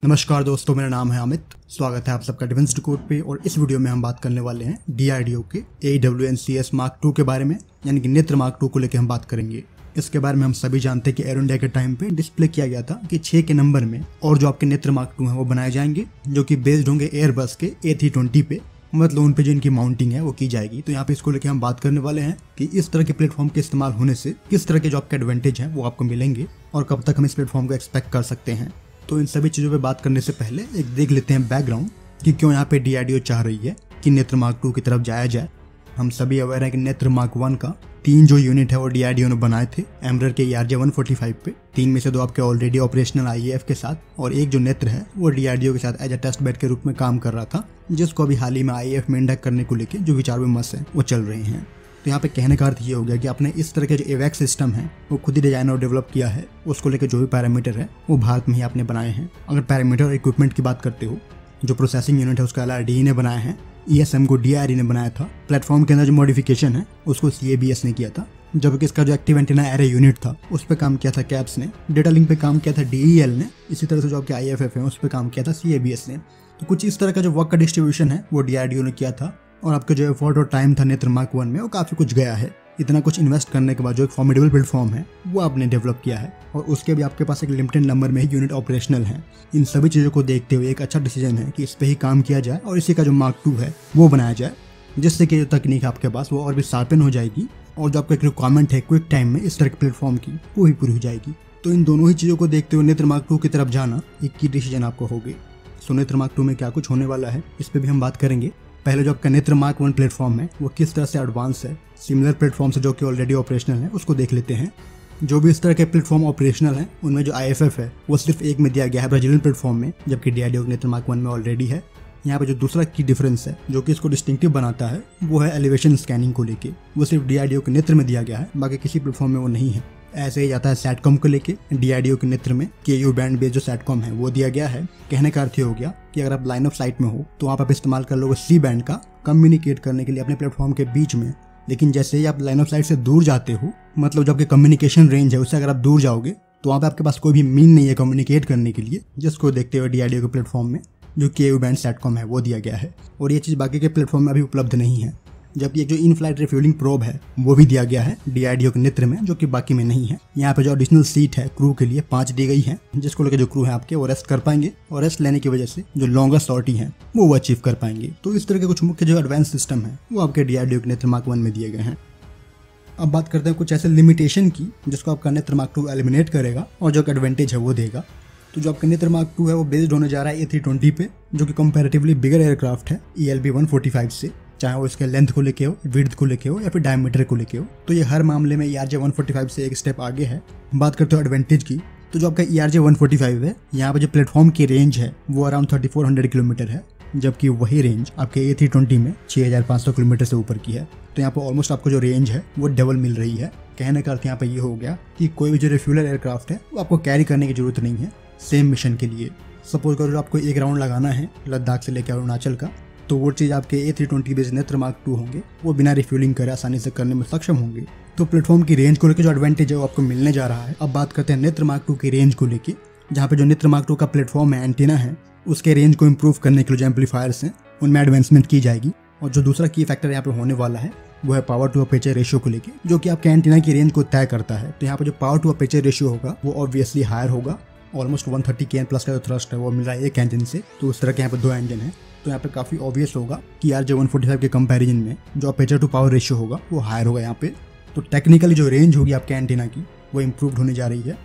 नमस्कार दोस्तों, मेरा नाम है अमित। स्वागत है आप सबका डिफेंस डिकोड पे। और इस वीडियो में हम बात करने वाले हैं DRDO के AWNCS मार्क 2 के बारे में, यानी कि नेत्र मार्क 2 को लेकर हम बात करेंगे। इसके बारे में हम सभी जानते हैं कि एयर इंडिया के टाइम पे डिस्प्ले किया गया था कि 6 के नंबर में और जो आपके नेत्र मार्क 2 हैं वो बनाए जाएंगे, जो कि बेस्ड होंगे एयरबस के A320 पे। मतलब उन पे जो इनकी माउंटिंग है वो की जाएगी। तो यहाँ पे इसको लेके हम बात करने वाले हैं कि इस तरह के प्लेटफॉर्म के इस्तेमाल होने से किस तरह के जो आपके एडवांटेज हैं वो आपको मिलेंगे और कब तक हम इस प्लेटफॉर्म को एक्सपेक्ट कर सकते हैं। तो इन सभी चीज़ों पे बात करने से पहले एक देख लेते हैं बैकग्राउंड कि क्यों यहाँ पे DRDO चाह रही है कि नेत्र मार्क 2 की तरफ जाया जाए। हम सभी अवेयर हैं कि नेत्र मार्क 1 का 3 जो यूनिट है वो DRDO ने बनाए थे एमरर के ERJ-145 पे। 3 में से 2 आपके ऑलरेडी ऑपरेशनल IAF के साथ, और एक जो नेत्र है वो DRDO के साथ एज अ टेस्ट बेड के रूप में काम कर रहा था, जिसको अभी हाल ही में IAF में इंडक्ट करने को लेकर जो विचार विमर्श है वो चल रहे हैं। तो यहाँ पे कहने का अर्थ ये हो गया कि आपने इस तरह के जो एवैक्स सिस्टम है वो खुद ही डिजाइन और डेवलप किया है। उसको लेकर जो भी पैरामीटर है वो भारत में ही आपने बनाए हैं। अगर पैरामीटर और इक्विपमेंट की बात करते हो, जो प्रोसेसिंग यूनिट है उसका LRDE ने बनाया है, ESM को DRE ने बनाया था। प्लेटफॉर्म के अंदर जो मॉडिफिकेशन है उसको CABS ने किया था, जबकि इसका जो एक्टिव एंटीना एरे यूनिट था उस पर काम किया था CABS ने। डेटा लिंक पे काम किया था DEL ने। इसी तरह से जो आपके IFF है उस पर काम किया था CABS ने। तो कुछ इस तरह का जो वर्क का डिस्ट्रीब्यूशन है वो DRDO ने किया था। और आपका जो एफर्ट और टाइम था नेत्र मार्क 1 में वो काफ़ी कुछ गया है। इतना कुछ इन्वेस्ट करने के बाद जो एक फॉर्मिडेबल प्लेटफॉर्म है वो आपने डेवलप किया है, और उसके भी आपके पास एक लिमिटेड नंबर में ही यूनिट ऑपरेशनल है। इन सभी चीज़ों को देखते हुए एक अच्छा डिसीजन है कि इस पे ही काम किया जाए और इसी का जो मार्क 2 है वो बनाया जाए, जिससे कि जो तकनीक आपके पास वो और भी शार्पन हो जाएगी और जो आपका एक रिक्वायरमेंट है क्विक टाइम में इस तरह के प्लेटफॉर्म की वो भी पूरी हो जाएगी। तो इन दोनों ही चीज़ों को देखते हुए नेत्र मार्क 2 की तरफ जाना एक की डिसीजन आपको होगी। सो नेत्र मार्क 2 में क्या कुछ होने वाला है इस पर भी हम बात करेंगे। पहले जो आपका नेत्र मार्क 1 प्लेटफॉर्म है वो किस तरह से एडवांस है सिमिलर प्लेटफॉर्म से जो कि ऑलरेडी ऑपरेशनल है उसको देख लेते हैं। जो भी इस तरह के प्लेटफॉर्म ऑपरेशनल हैं उनमें जो IFF है वो सिर्फ एक में दिया गया है ब्राजीलियन प्लेटफॉर्म में, जबकि DRDO नेत्र मार्क 1 में ऑलरेडी है। यहाँ पे जो दूसरा की डिफरेंस है जो कि इसको डिस्टिंक्टिव बनाता है वो है एलिवेशन स्कैनिंग को लेके। वो सिर्फ DRDO के नेत्र में दिया गया है, बाकी किसी प्लेटफॉर्म में वो नहीं है। ऐसे ही जाता है सैटकॉम को लेके। DRDO के नेत्र में KU बैंड बेस्ड जो सैटकॉम है वो दिया गया है। कहने का अर्थ ये हो गया कि अगर आप लाइन ऑफ साइट में हो तो आप इस्तेमाल कर लोगे C बैंड का कम्युनिकेट करने के लिए अपने प्लेटफॉर्म के बीच में। लेकिन जैसे ही आप लाइन ऑफ साइट से दूर जाते हो, मतलब जो आपके कम्युनिकेशन रेंज है उससे अगर आप दूर जाओगे तो वहाँ पे आपके पास कोई भी मीन नहीं है कम्युनिकेट करने के लिए, जिसको देखते हुए DRDO के प्लेटफॉर्म में जो KU बैंड सैटकॉम है वो दिया गया है। और ये चीज़ बाकी के प्लेटफॉर्म में अभी उपलब्ध नहीं है। जबकि एक जो इन फ्लाइट रिफ्यूलिंग प्रोब है वो भी दिया गया है DRDO के नेत्र में, जो कि बाकी में नहीं है। यहाँ पे जो एडिशनल सीट है क्रू के लिए 5 दी गई है, जिसको लेकर जो क्रू है आपके वो रेस्ट कर पाएंगे, और रेस्ट लेने की वजह से जो लॉन्गर सॉर्टी है वो अचीव कर पाएंगे। तो इस तरह के कुछ मुख्य जो एडवांस सिस्टम है वो आपके DRDO के नेत्र मार्क 1 में दिए गए हैं। अब बात करते हैं कुछ ऐसे लिमिटेशन की जिसको आपका नेत्र मार्क 2 एलिमिनेट करेगा और जो एडवांटेज है वो देगा। तो जो आपका नेत्र मार्क 2 है वो बेस्ड होने जा रहा है A320 पे, जो कि कंपैरेटिवली बिगर एयरक्राफ्ट है ELB-145 से, चाहे वो इसके लेंथ को लेके हो, विड्थ को लेके हो या फिर डायमीटर को लेके हो। तो ये हर मामले में ERJ-145 से एक स्टेप आगे है। बात करते हो एडवांटेज की, तो जो आपका ERJ-145 है यहाँ पे जो प्लेटफॉर्म की रेंज है वो अराउंड 3400 किलोमीटर है, जबकि वही रेंज आपके A320 में 6500 किलोमीटर से ऊपर की है। तो यहाँ पर ऑलमोस्ट आपको जो रेंज है वो डबल मिल रही है। कहने का अर्थ यहाँ पे ये हो गया कि कोई भी जो रिफ्यूलर एयरक्राफ्ट है वो आपको कैरी करने की जरूरत नहीं है सेम मिशन के लिए। सपोज करो आपको एक राउंड लगाना है लद्दाख से लेकर अरुणाचल का, तो वो चीज़ आपके A320 बेस्ड नेत्र मार्क 2 होंगे वो बिना रिफ्यूलिंग करे आसानी से करने में सक्षम होंगे। तो प्लेटफॉर्म की रेंज को लेकर जो एडवांटेज है वो आपको मिलने जा रहा है। अब बात करते हैं नेत्र मार्क 2 की रेंज को लेकर, जहाँ पे जो नेत्र मार्क 2 का प्लेटफॉर्म है, एंटीना है, उसके रेंज को इम्प्रूव करने के लिए जो एम्पलीफायर्स हैं उनमें एडवांसमेंट की जाएगी। और जो दूसरा की फैक्टर यहाँ पे होने वाला है वो है पावर टू अपर्चर रेशियो को लेके, जो कि आपके एंटीना की रेंज को तय करता है। तो यहाँ पे जो पावर टू अपर्चर रेशियो होगा वो ऑब्वियसली हायर होगा। ऑलमोस्ट 130 kN प्लस का जो थ्रस्ट है वो मिल रहा है एक इंजन से। तो उस तरह के यहाँ पे 2 इंजन है, तो यहाँ पे काफ़ी ऑब्वियस होगा कि ERJ-145 के कंपैरिजन में जो अपर्चर टू पावर रेशियो होगा वो हायर होगा यहाँ पे। तो टेक्निकली जो रेंज होगी आपके एंटीना की वो इम्प्रूव होने जा रही है।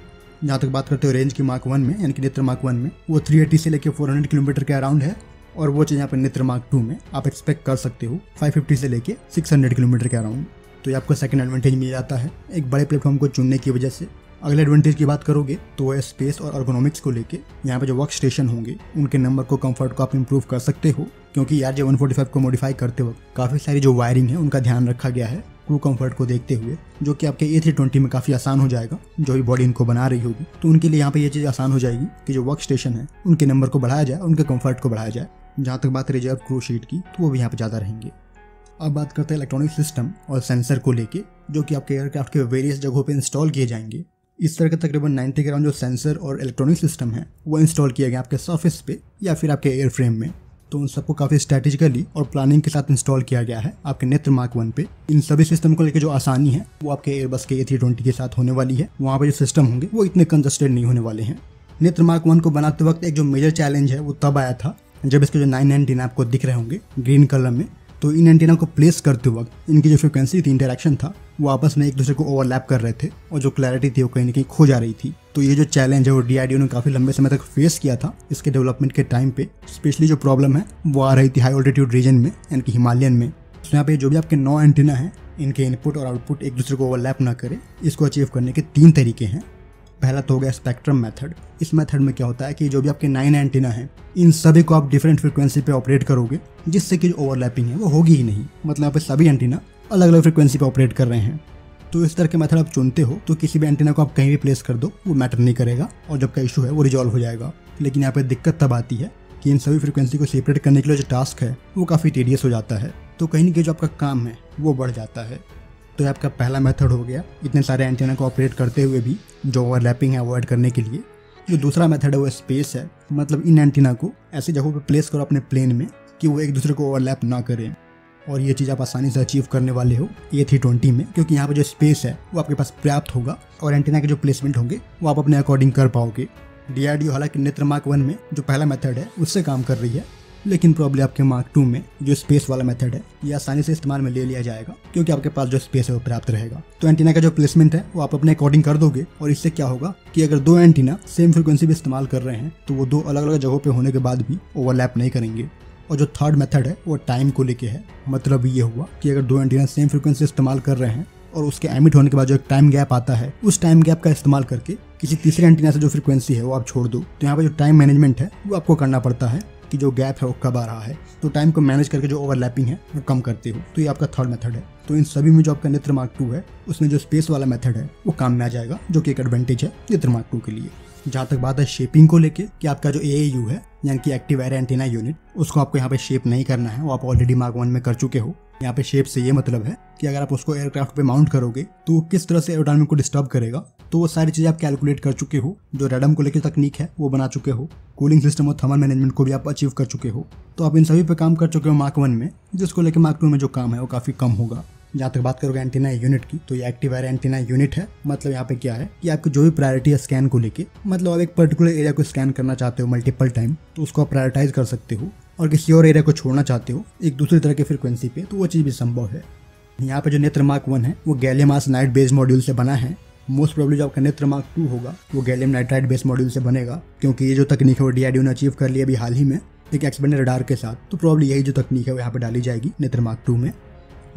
जहाँ तक बात करते हो रेंज की मार्क 1 में, यानी कि नेत्र मार्क 1 में वो 380 से लेकर 400 किलोमीटर के अराउंड है, और वो चीज़ यहाँ पे नेत्र मार्क 2 में आप एक्सपेक्ट कर सकते हो 550 से लेके 600 किलोमीटर के अराउंड। तो ये आपको सेकंड एडवांटेज मिल जाता है एक बड़े प्लेटफॉर्म को चुनने की वजह से। अगले एडवांटेज की बात करोगे तो वो है स्पेस और अर्गोनॉमिक्स को लेके। यहाँ पे जो वर्क स्टेशन होंगे उनके नंबर को, कंफर्ट को आप इंप्रूव कर सकते हो, क्योंकि ERJ-145 को मॉडिफाई करते वक्त काफ़ी सारी जो वायरिंग है उनका ध्यान रखा गया है क्रू कंफर्ट को देखते हुए, जो कि आपके A320 में काफ़ी आसान हो जाएगा। जो भी बॉडी इनको बना रही होगी तो उनके लिए यहाँ पे ये चीज़ आसान हो जाएगी कि जो वर्क स्टेशन है उनके नंबर को बढ़ाया जाए, उनके कंफर्ट को बढ़ाया जाए। जहाँ तक बात रिजर्व क्रू शीट की तो वो भी यहाँ पे ज़्यादा रहेंगे। अब बात करते हैं इलेक्ट्रॉनिक सिस्टम और सेंसर को लेके, जो कि आपके एयरक्राफ्ट के वेरियस जगहों पे इंस्टॉल किए जाएंगे। इस तरह के तकरीबन 90 के अराउंड जो सेंसर और इलेक्ट्रॉनिक सिस्टम है वो इंस्टॉल किया गया आपके सरफेस पे या फिर आपके एयरफ्रेम में। तो उन सबको काफ़ी स्ट्रैटेजिकली और प्लानिंग के साथ इंस्टॉल किया गया है आपके नेत्र मार्क 1 पे। इन सभी सिस्टम को लेकर जो आसानी है वो आपके एयरबस के A320 के साथ होने वाली है। वहाँ पे जो सिस्टम होंगे वो इतने कंजस्टेड नहीं होने वाले हैं। नेत्र मार्क 1 को बनाते वक्त एक जो मेजर चैलेंज है वो तब आया था जब इसके जो 9 एंटीना आपको दिख रहे होंगे ग्रीन कलर में, तो इन एंटीना को प्लेस करते वक्त इनकी जो फ्रिक्वेंसी थी, इंटरेक्शन था, वो आपस में एक दूसरे को ओवरलैप कर रहे थे और जो क्लैरिटी थी वो कहीं ना कहीं खो जा रही थी। तो ये जो चैलेंज है वो DRDO ने काफ़ी लंबे समय तक फेस किया था इसके डेवलपमेंट के टाइम पे। स्पेशली जो प्रॉब्लम है वो आ रही थी हाई ऑल्टीट्यूड रीजन में, यानी कि हिमालयन में। तो यहाँ पे जो भी आपके 9 एंटीना हैं इनके इनपुट और आउटपुट एक दूसरे को ओवरलैप ना करे, इसको अचीव करने के 3 तरीके हैं। पहला तो हो गया स्पेक्ट्रम मेथड। इस मेथड में क्या होता है कि जो भी आपके 9 एंटीना हैं इन सभी को आप डिफरेंट फ्रिक्वेंसी पे ऑपरेट करोगे, जिससे कि जो ओवरलैपिंग है वो होगी ही नहीं। मतलब यहाँ पे सभी एंटीना अलग अलग फ्रिक्वेंसी पे ऑपरेट कर रहे हैं। तो इस तरह के मेथड आप चुनते हो तो किसी भी एंटीना को आप कहीं भी प्लेस कर दो, वो मैटर नहीं करेगा और जब का इशू है वो रिजॉल्व हो जाएगा। लेकिन यहाँ पे दिक्कत तब आती है कि इन सभी फ्रिक्वेंसी को सेपरेट करने के लिए जो टास्क है वो काफ़ी टीडियस हो जाता है। तो कहीं ना कहीं जो आपका काम है वो बढ़ जाता है। तो ये आपका पहला मेथड हो गया इतने सारे एंटीना को ऑपरेट करते हुए भी जो ओवरलैपिंग है अवॉइड करने के लिए। जो दूसरा मेथड है वो स्पेस है। मतलब इन एंटीना को ऐसी जगहों पे प्लेस करो अपने प्लेन में कि वो एक दूसरे को ओवरलैप ना करें। और ये चीज़ आप आसानी से अचीव करने वाले हो A320 में, क्योंकि यहाँ पे जो स्पेस है वो आपके पास पर्याप्त होगा और एंटीना के जो प्लेसमेंट होंगे वो आप अपने अकॉर्डिंग कर पाओगे। DRDO हालांकि नेत्र मार्क 1 में जो पहला मेथड है उससे काम कर रही है, लेकिन प्रॉब्लम आपके मार्क 2 में जो स्पेस वाला मेथड है ये आसानी से इस्तेमाल में ले लिया जाएगा, क्योंकि आपके पास जो स्पेस है वो पर्याप्त रहेगा। तो एंटीना का जो प्लेसमेंट है वो आप अपने अकॉर्डिंग कर दोगे और इससे क्या होगा कि अगर 2 एंटीना सेम फ्रिक्वेंसी भी इस्तेमाल कर रहे हैं तो वो 2 अलग अलग जगहों पे होने के बाद भी ओवरलैप नहीं करेंगे। और जो थर्ड मेथड है वो टाइम को लेके है। मतलब ये हुआ कि अगर 2 एंटीना सेम फ्रिक्वेंसी इस्तेमाल कर रहे हैं और उसके एमिट होने के बाद जो एक टाइम गैप आता है, उस टाइम गैप का इस्तेमाल करके किसी तीसरे एंटीना से जो फ्रिक्वेंसी है वो आप छोड़ दो। तो यहाँ पे जो टाइम मैनेजमेंट है वो आपको करना पड़ता है कि जो गैप है वो कब आ रहा है, तो टाइम को मैनेज करके जो ओवरलैपिंग है वो कम करते हो। तो ये आपका थर्ड मेथड है। तो इन सभी में जो आपका नेत्र मार्क 2 है उसमें जो स्पेस वाला मेथड है वो काम में आ जाएगा, जो कि एक एडवांटेज है नेत्र मार्क 2 के लिए। जहाँ तक बात है शेपिंग को लेके कि आपका जो AAU है यानी कि एक्टिव एरे एंटीना यूनिट, उसको आपको यहाँ पे शेप नहीं करना है, वो आप ऑलरेडी मार्क 1 में कर चुके हो। यहाँ पे शेप से ये मतलब है कि अगर आप उसको एयरक्राफ्ट पे माउंट करोगे तो वो किस तरह से एरोडायनामिक को डिस्टर्ब करेगा, तो वो सारी चीज़ें आप कैलकुलेट कर चुके हो। जो रैडम को लेकर तकनीक है वो बना चुके हो, कूलिंग सिस्टम और थर्मल मैनेजमेंट को भी आप अचीव कर चुके हो। तो आप इन सभी पे काम कर चुके हो मार्क 1 में, जिसको लेकर मार्क 2 में जो काम है वो काफ़ी कम होगा। जहाँ तक बात करोगे एंटीना यूनिट की, तो ये एक्टिव एरे एंटीना यूनिट है। मतलब यहाँ पे क्या है कि आपकी जो भी प्रायोरिटी है स्कैन को लेके, मतलब आप एक पर्टिकुलर एरिया को स्कैन करना चाहते हो मल्टीपल टाइम तो उसको आप प्रायोरिटाइज कर सकते हो, और किसी और एरिया को छोड़ना चाहते हो एक दूसरी तरह की फ्रिक्वेंसी पे, तो वो चीज़ भी संभव है। यहाँ पे जो नेत्र मार्क 1 है वो गैलियम आर्सेनाइड बेस्ड मॉड्यूल से बना है। मोस्ट प्रोबेबली जो आपका नेत्र मार्क 2 होगा वो गैलियम नाइट्राइड बेस्ड मॉड्यूल से बनेगा, क्योंकि ये जो तकनीक है वो DRDO ने अचीव कर लिया अभी हाल ही में एक एक्सपेंडेड रडार के साथ। तो प्रॉब्ली यही जो तकनीक है वो यहाँ पे डाली जाएगी नेत्र मार्क 2 में।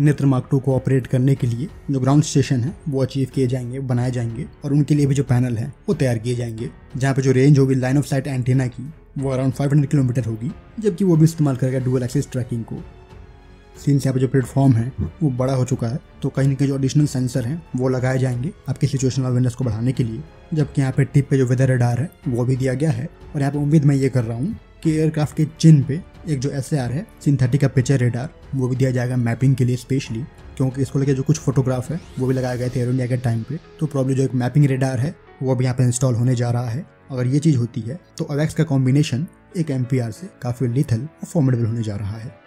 नेत्र मार्क 2 को ऑपरेट करने के लिए जो ग्राउंड स्टेशन है वो अचीव किए जाएंगे, बनाए जाएंगे, और उनके लिए भी जो पैनल है वो तैयार किए जाएंगे। जहाँ पे जो रेंज होगी लाइन ऑफ साइट एंटीना की वो अराउंड 500 किलोमीटर होगी, जबकि वो भी इस्तेमाल करेगा डुअल एक्सिस ट्रैकिंग को। सीन्स यहाँ पे जो प्लेटफॉर्म है वो बड़ा हो चुका है, तो कहीं ना कहीं जो एडिशनल सेंसर हैं वो लगाए जाएंगे आपके सिचुएशनल अवेयरनेस को बढ़ाने के लिए। जबकि यहाँ पे टिप पे जो वेदर रडार है वो भी दिया गया है। और यहाँ पे उम्मीद मैं ये कर रहा हूँ कि एयरक्राफ्ट के चिन पे एक जो SAR है सिंथेटिक अपर्चर रेडार, वो भी दिया जाएगा मैपिंग के लिए स्पेशली, क्योंकि इसको लेकर जो कुछ फोटोग्राफ है वो भी लगाए गए थे एयर इंडिया के टाइम पे। तो प्रॉब्लम जो एक मैपिंग रेडार है वो भी यहाँ पे इंस्टॉल होने जा रहा है। अगर ये चीज़ होती है तो AWACS का कॉम्बिनेशन एक MPR से काफ़ी लिथल और फॉर्मिडेबल होने जा रहा है।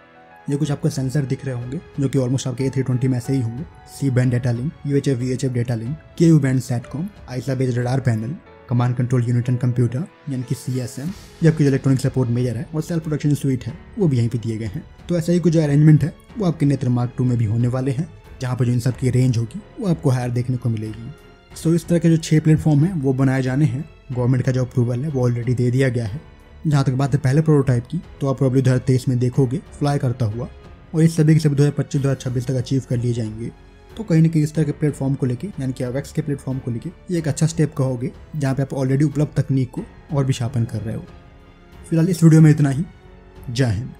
ये कुछ आपको सेंसर दिख रहे होंगे जो कि ऑलमोस्ट आपके A320 में ऐसे ही होंगे। C band data link, UHF VHF data link, KU band satcom, ISA based radar panel, command control unit and computer यानी कि CSM, जबकि जो इलेक्ट्रॉनिक सपोर्ट मेजर है और सेल्फ प्रोडक्शन स्वीट है वो भी यहीं पे दिए गए हैं। तो ऐसा ही कुछ जो अरेंजमेंट है वो आपके नेत्र मार्क 2 में भी होने वाले हैं, जहाँ पर जो इन सब की रेंज होगी वो आपको हायर देखने को मिलेगी। सो इस तरह के जो 6 प्लेटफॉर्म है वो बनाए जाने हैं। गवर्नमेंट का जो अप्रूवल है वो ऑलरेडी दे दिया गया है। जहाँ तक बात है पहले प्रोटोटाइप की, तो आप प्रॉब्लम 2023 में देखोगे फ्लाई करता हुआ, और इस सभी के सभी 2025-2026 तक अचीव कर लिए जाएंगे। तो कहीं ना कहीं इस तरह के प्लेटफॉर्म को लेके यानी कि AWACS के प्लेटफॉर्म को लेके ये एक अच्छा स्टेप कहोगे, जहाँ पे आप ऑलरेडी उपलब्ध तकनीक को और भी शार्पन कर रहे हो। फिलहाल इस वीडियो में इतना ही। जय हिंद।